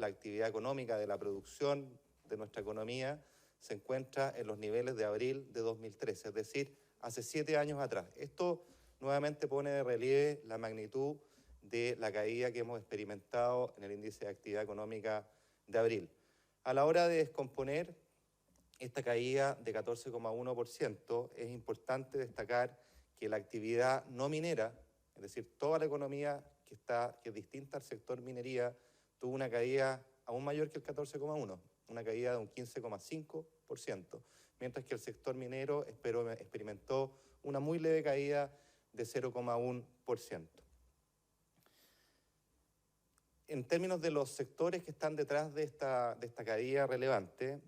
la actividad económica de la producción de nuestra economía se encuentra en los niveles de abril de 2013, es decir, hace 7 años atrás. Esto nuevamente pone de relieve la magnitud de la caída que hemos experimentado en el índice de actividad económica de abril. A la hora de descomponer esta caída de 14,1%, es importante destacar que la actividad no minera, es decir, toda la economía que es distinta al sector minería, tuvo una caída aún mayor que el 14,1%, una caída de un 15,5%, mientras que el sector minero experimentó una muy leve caída de 0,1%. En términos de los sectores que están detrás de esta caída relevante,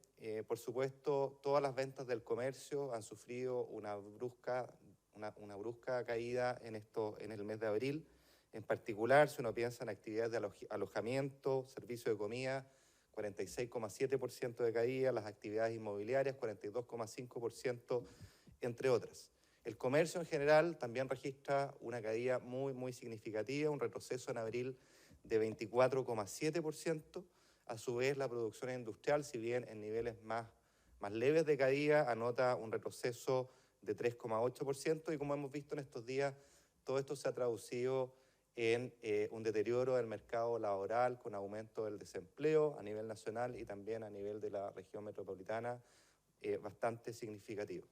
por supuesto, todas las ventas del comercio han sufrido una brusca caída en el mes de abril. En particular, si uno piensa en actividades de alojamiento, servicio de comida, 46,7% de caída, las actividades inmobiliarias, 42,5%, entre otras. El comercio en general también registra una caída muy significativa, un retroceso en abril de 24,7%. A su vez, la producción industrial, si bien en niveles más leves de caída, anota un retroceso de 3,8%, y como hemos visto en estos días, todo esto se ha traducido en un deterioro del mercado laboral con aumento del desempleo a nivel nacional y también a nivel de la región metropolitana, bastante significativo.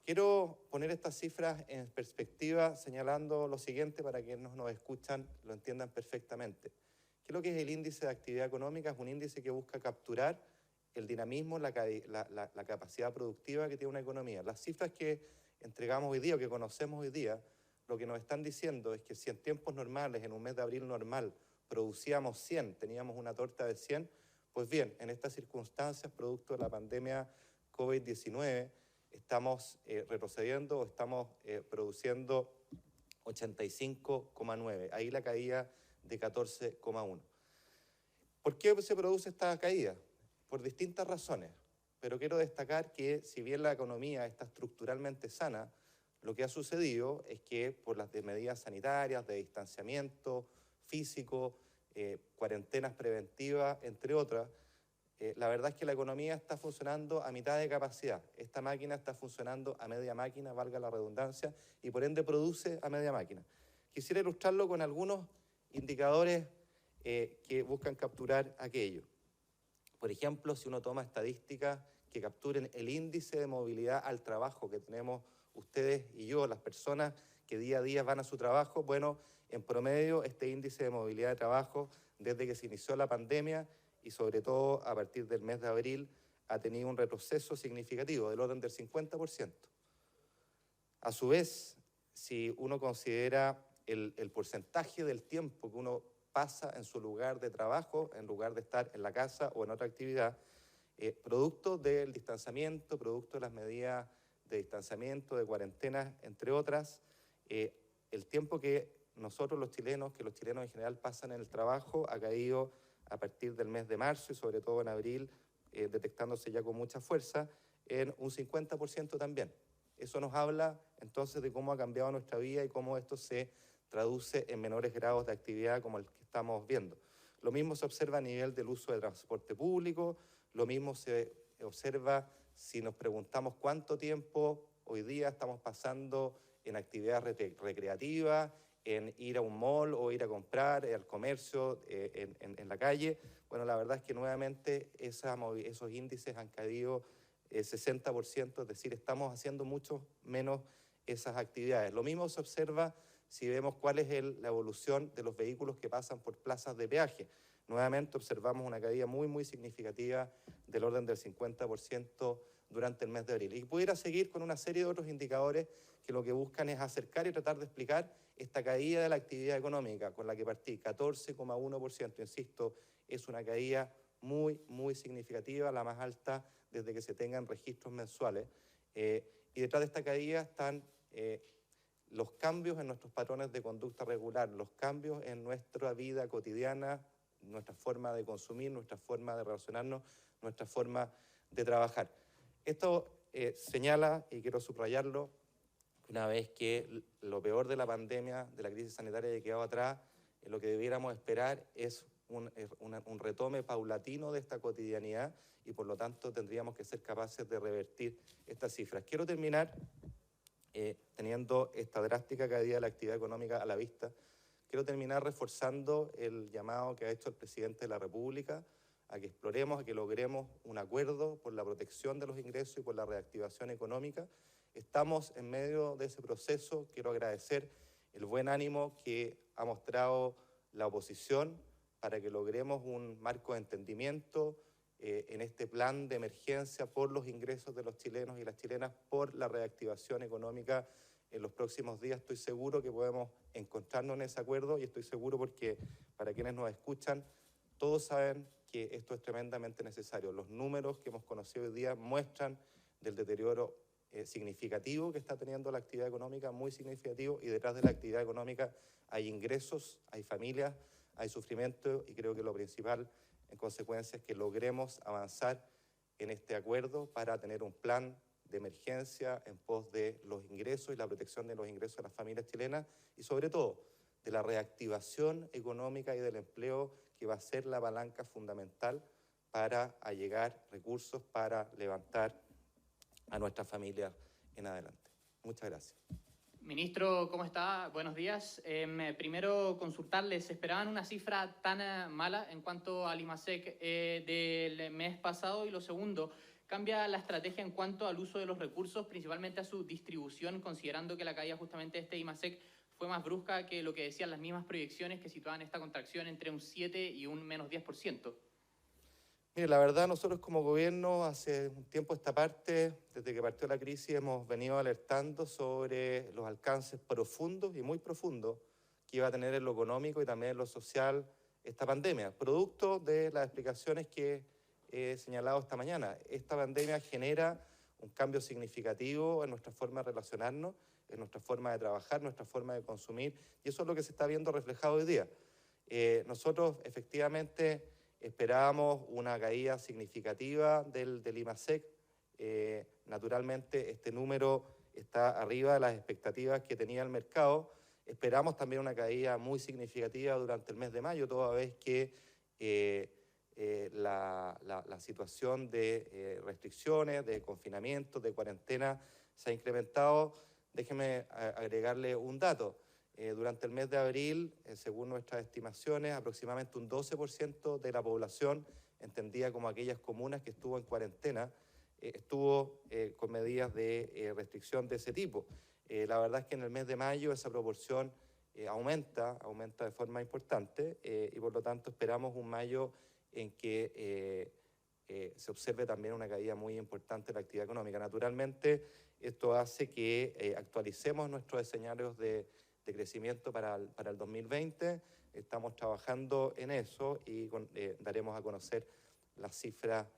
Quiero poner estas cifras en perspectiva señalando lo siguiente para que quienes nos escuchan lo entiendan perfectamente. ¿Qué es lo que es el índice de actividad económica? Es un índice que busca capturar el dinamismo, la capacidad productiva que tiene una economía. Las cifras que entregamos hoy día o que conocemos hoy día, lo que nos están diciendo es que si en tiempos normales, en un mes de abril normal, producíamos 100, teníamos una torta de 100, pues bien, en estas circunstancias, producto de la pandemia COVID-19, estamos retrocediendo o estamos produciendo 85,9. Ahí la caída de 14,1. ¿Por qué se produce esta caída? Por distintas razones, pero quiero destacar que si bien la economía está estructuralmente sana, lo que ha sucedido es que por las medidas sanitarias, de distanciamiento físico, cuarentenas preventivas, entre otras, la verdad es que la economía está funcionando a mitad de capacidad. Esta máquina está funcionando a media máquina, valga la redundancia, y por ende produce a media máquina. Quisiera ilustrarlo con algunos indicadores que buscan capturar aquello. Por ejemplo, si uno toma estadísticas que capturen el índice de movilidad al trabajo que tenemos ustedes y yo, las personas que día a día van a su trabajo, bueno, en promedio este índice de movilidad de trabajo, desde que se inició la pandemia y sobre todo a partir del mes de abril, ha tenido un retroceso significativo del orden del 50%. A su vez, si uno considera el porcentaje del tiempo que uno pasa en su lugar de trabajo, en lugar de estar en la casa o en otra actividad, producto del distanciamiento, producto de las medidas de distanciamiento, de cuarentenas, entre otras, el tiempo que nosotros los chilenos en general pasan en el trabajo ha caído a partir del mes de marzo y sobre todo en abril, detectándose ya con mucha fuerza, en un 50% también. Eso nos habla entonces de cómo ha cambiado nuestra vida y cómo esto se traduce en menores grados de actividad como el que estamos viendo. Lo mismo se observa a nivel del uso de transporte público, lo mismo se observa si nos preguntamos cuánto tiempo hoy día estamos pasando en actividades recreativas, en ir a un mall o ir a comprar, al comercio, en la calle. Bueno, la verdad es que nuevamente esos índices han caído 60%, es decir, estamos haciendo mucho menos esas actividades. Lo mismo se observa si vemos cuál es la evolución de los vehículos que pasan por plazas de peaje. Nuevamente observamos una caída muy significativa del orden del 50% durante el mes de abril. Y pudiera seguir con una serie de otros indicadores que lo que buscan es acercar y tratar de explicar esta caída de la actividad económica con la que partí, 14,1%, insisto, es una caída muy significativa, la más alta desde que se tengan registros mensuales. Y detrás de esta caída están los cambios en nuestros patrones de conducta regular, los cambios en nuestra vida cotidiana, nuestra forma de consumir, nuestra forma de relacionarnos, nuestra forma de trabajar. Esto señala, y quiero subrayarlo, una vez que lo peor de la pandemia, de la crisis sanitaria haya quedado atrás, lo que debiéramos esperar es un retome paulatino de esta cotidianidad y por lo tanto tendríamos que ser capaces de revertir estas cifras. Quiero terminar teniendo esta drástica caída de la actividad económica a la vista. Quiero terminar reforzando el llamado que ha hecho el presidente de la República a que exploremos, a que logremos un acuerdo por la protección de los ingresos y por la reactivación económica. Estamos en medio de ese proceso. Quiero agradecer el buen ánimo que ha mostrado la oposición para que logremos un marco de entendimiento en este plan de emergencia por los ingresos de los chilenos y las chilenas, por la reactivación económica en los próximos días. Estoy seguro que podemos encontrarnos en ese acuerdo y estoy seguro porque para quienes nos escuchan, todos saben que esto es tremendamente necesario. Los números que hemos conocido hoy día muestran del deterioro significativo que está teniendo la actividad económica, muy significativo, y detrás de la actividad económica hay ingresos, hay familias, hay sufrimiento, y creo que lo principal, en consecuencia, es que logremos avanzar en este acuerdo para tener un plan de emergencia en pos de los ingresos y la protección de los ingresos de las familias chilenas y, sobre todo, de la reactivación económica y del empleo, que va a ser la palanca fundamental para allegar recursos para levantar a nuestras familias en adelante. Muchas gracias. Ministro, ¿cómo está? Buenos días. Primero, consultarles, ¿esperaban una cifra tan mala en cuanto al IMASEC del mes pasado? Y lo segundo, ¿cambia la estrategia en cuanto al uso de los recursos, principalmente a su distribución, considerando que la caída justamente de este IMASEC fue más brusca que lo que decían las mismas proyecciones que situaban esta contracción entre un 7 y un menos 10%? Mire, la verdad, nosotros como gobierno hace un tiempo esta parte, desde que partió la crisis, hemos venido alertando sobre los alcances profundos y muy profundos que iba a tener en lo económico y también en lo social esta pandemia, producto de las explicaciones que he señalado esta mañana. Esta pandemia genera un cambio significativo en nuestra forma de relacionarnos, en nuestra forma de trabajar, nuestra forma de consumir, y eso es lo que se está viendo reflejado hoy día. Nosotros efectivamente esperábamos una caída significativa del IMASEC. Naturalmente, este número está arriba de las expectativas que tenía el mercado. Esperamos también una caída muy significativa durante el mes de mayo, toda vez que la situación de restricciones, de confinamiento, de cuarentena se ha incrementado. Déjeme agregarle un dato. Durante el mes de abril, según nuestras estimaciones, aproximadamente un 12% de la población, entendida como aquellas comunas que estuvo en cuarentena, estuvo con medidas de restricción de ese tipo. La verdad es que en el mes de mayo esa proporción aumenta de forma importante y por lo tanto esperamos un mayo en que se observe también una caída muy importante de la actividad económica. Naturalmente, esto hace que actualicemos nuestros escenarios de crecimiento para el 2020. Estamos trabajando en eso y daremos a conocer las cifras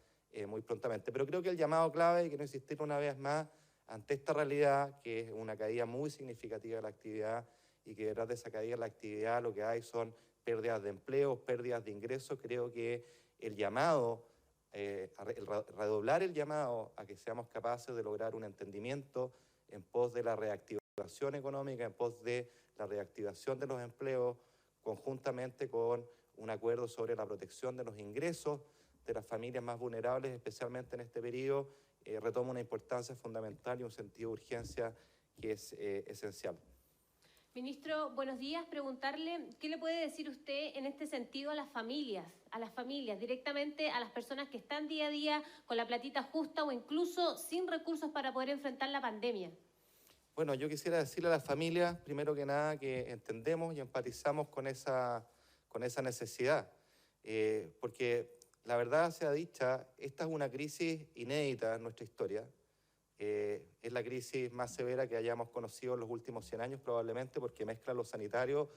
muy prontamente. Pero creo que el llamado clave, y quiero insistir una vez más, ante esta realidad, que es una caída muy significativa de la actividad y que detrás de esa caída de la actividad lo que hay son pérdidas de empleo, pérdidas de ingresos, creo que el llamado, redoblar el llamado a que seamos capaces de lograr un entendimiento en pos de la reactivación económica, en pos de la reactivación de los empleos, conjuntamente con un acuerdo sobre la protección de los ingresos de las familias más vulnerables, especialmente en este periodo, retoma una importancia fundamental y un sentido de urgencia que es esencial. Ministro, buenos días. Preguntarle, ¿qué le puede decir usted en este sentido a las familias, directamente a las personas que están día a día con la platita justa o incluso sin recursos para poder enfrentar la pandemia? Bueno, yo quisiera decirle a las familias, primero que nada, que entendemos y empatizamos con esa necesidad, porque la verdad sea dicha, esta es una crisis inédita en nuestra historia. Es la crisis más severa que hayamos conocido en los últimos 100 años, probablemente, porque mezcla lo sanitario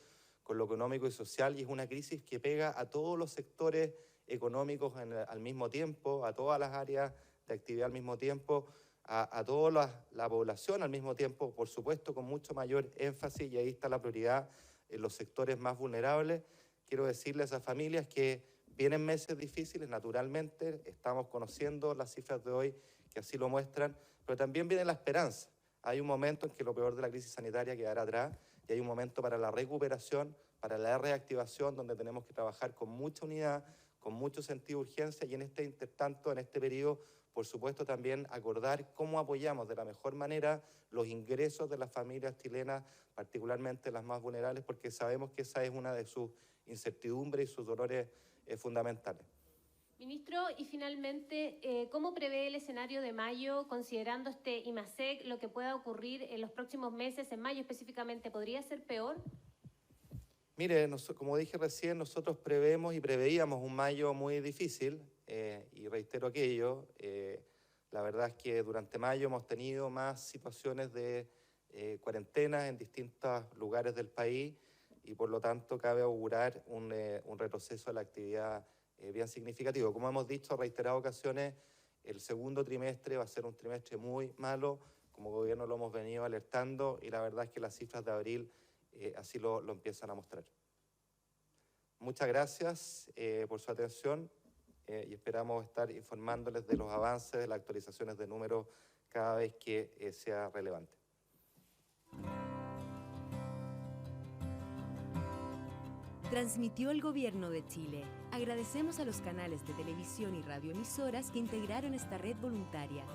con lo económico y social, y es una crisis que pega a todos los sectores económicos al mismo tiempo, a todas las áreas de actividad al mismo tiempo, a toda la población al mismo tiempo, por supuesto, con mucho mayor énfasis, y ahí está la prioridad en los sectores más vulnerables. Quiero decirles a familias que vienen meses difíciles, naturalmente, estamos conociendo las cifras de hoy que así lo muestran, pero también viene la esperanza. Hay un momento en que lo peor de la crisis sanitaria quedará atrás y hay un momento para la recuperación, para para la reactivación, donde tenemos que trabajar con mucha unidad, con mucho sentido de urgencia y en este intertanto, en este periodo, por supuesto también acordar cómo apoyamos de la mejor manera los ingresos de las familias chilenas, particularmente las más vulnerables, porque sabemos que esa es una de sus incertidumbres y sus dolores fundamentales. Ministro, y finalmente, ¿cómo prevé el escenario de mayo, considerando este IMASEC, lo que pueda ocurrir en los próximos meses, en mayo específicamente? ¿Podría ser peor? Mire, como dije recién, nosotros prevemos y preveíamos un mayo muy difícil, y reitero aquello, la verdad es que durante mayo hemos tenido más situaciones de cuarentena en distintos lugares del país y por lo tanto cabe augurar un retroceso de la actividad bien significativo. Como hemos dicho en reiteradas ocasiones, el segundo trimestre va a ser un trimestre muy malo, como gobierno lo hemos venido alertando y la verdad es que las cifras de abril así lo empiezan a mostrar. Muchas gracias por su atención y esperamos estar informándoles de los avances, de las actualizaciones de números cada vez que sea relevante. Transmitió el Gobierno de Chile. Agradecemos a los canales de televisión y radioemisoras que integraron esta red voluntaria.